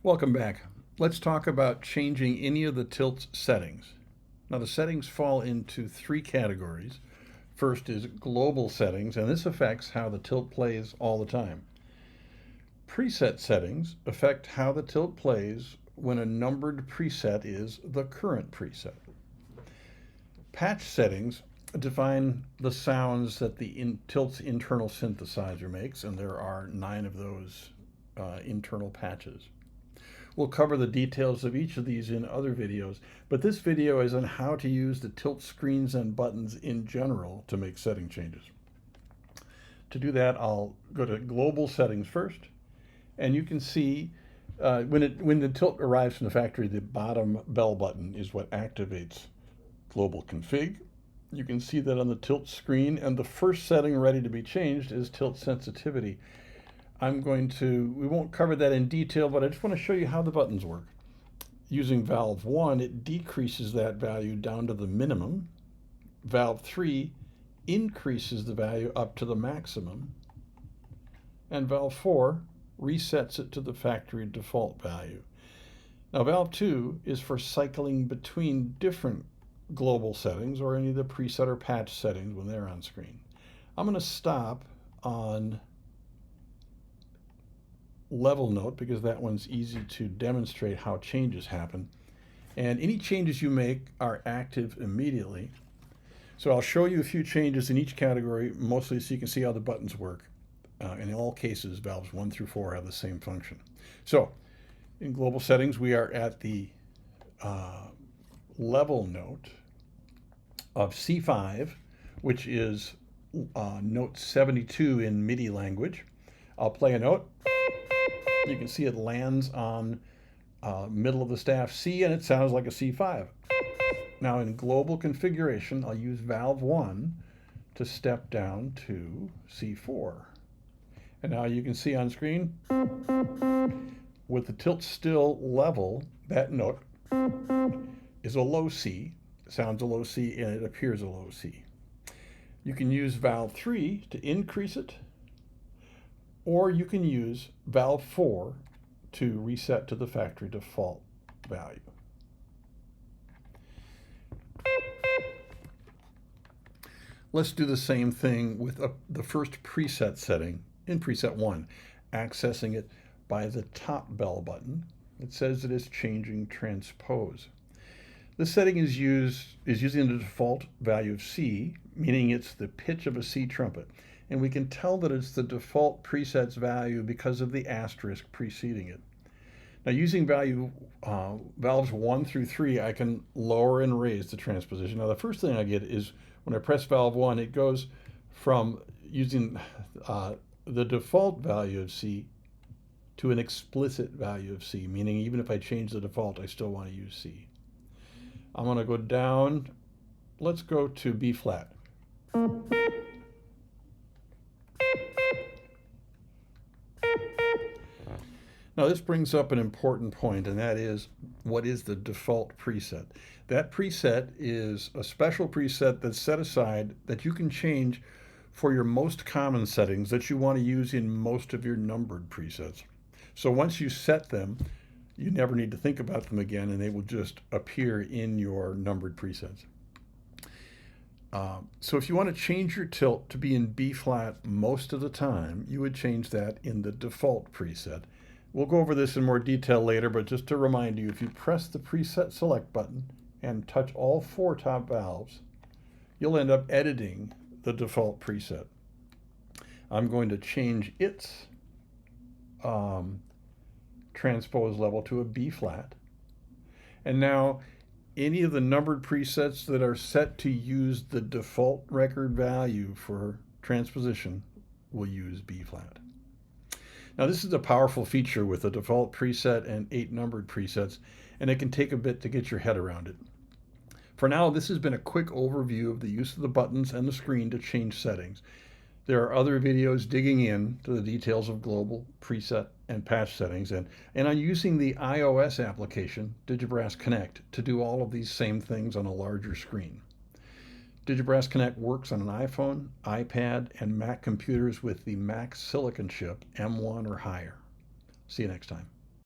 Welcome back. Let's talk about changing any of the tilt's settings. Now the settings fall into three categories. First is global settings, and this affects how the tilt plays all the time. Preset settings affect how the tilt plays when a numbered preset is the current preset. Patch settings define the sounds that the tilt's internal synthesizer makes, and there are 9 of those internal patches. We'll cover the details of each of these in other videos, but this video is on how to use the tilt screens and buttons in general to make setting changes. To do that, I'll go to global settings first, and you can see when the tilt arrives from the factory, the bottom bell button is what activates global config. You can see that on the tilt screen, and the first setting ready to be changed is tilt sensitivity. We won't cover that in detail, but I just want to show you how the buttons work. Using valve 1, it decreases that value down to the minimum. Valve 3 increases the value up to the maximum. And valve 4 resets it to the factory default value. Now valve 2 is for cycling between different global settings or any of the preset or patch settings when they're on screen. I'm going to stop on level note because that one's easy to demonstrate how changes happen. And any changes you make are active immediately. So I'll show you a few changes in each category, mostly so you can see how the buttons work. In all cases, valves 1 through 4 have the same function. So in global settings, we are at the level note of C5, which is note 72 in MIDI language. I'll play a note. You can see it lands on middle of the staff C, and it sounds like a C5. Now in global configuration, I'll use valve 1 to step down to C4. And now you can see on screen, with the tilt still level, that note is a low C, sounds a low C, and it appears a low C. You can use valve 3 to increase it, or you can use valve 4 to reset to the factory default value. Let's do the same thing with the first preset setting in preset 1, accessing it by the top bell button. It says it is changing transpose. This setting is using the default value of C, meaning it's the pitch of a C trumpet. And we can tell that it's the default preset's value because of the asterisk preceding it. Now using valves 1 through 3, I can lower and raise the transposition. Now the first thing I get is when I press valve 1, it goes from using the default value of C to an explicit value of C, meaning even if I change the default, I still want to use C. I'm going to go down. Let's go to B flat. Now this brings up an important point, and that is, what is the default preset? That preset is a special preset that's set aside that you can change for your most common settings that you want to use in most of your numbered presets. So once you set them, you never need to think about them again, and they will just appear in your numbered presets. So if you want to change your tilt to be in B flat most of the time, you would change that in the default preset. We'll go over this in more detail later, but just to remind you, if you press the preset select button and touch all 4 top valves, you'll end up editing the default preset. I'm going to change its transpose level to a B flat. And now any of the numbered presets that are set to use the default record value for transposition will use B flat. Now this is a powerful feature with a default preset and 8 numbered presets, and it can take a bit to get your head around it. For now, this has been a quick overview of the use of the buttons and the screen to change settings. There are other videos digging in to the details of global, preset, and patch settings, and I'm using the iOS application, Digibrass Connect, to do all of these same things on a larger screen. Digibrass Connect works on an iPhone, iPad, and Mac computers with the Mac Silicon chip M1 or higher. See you next time.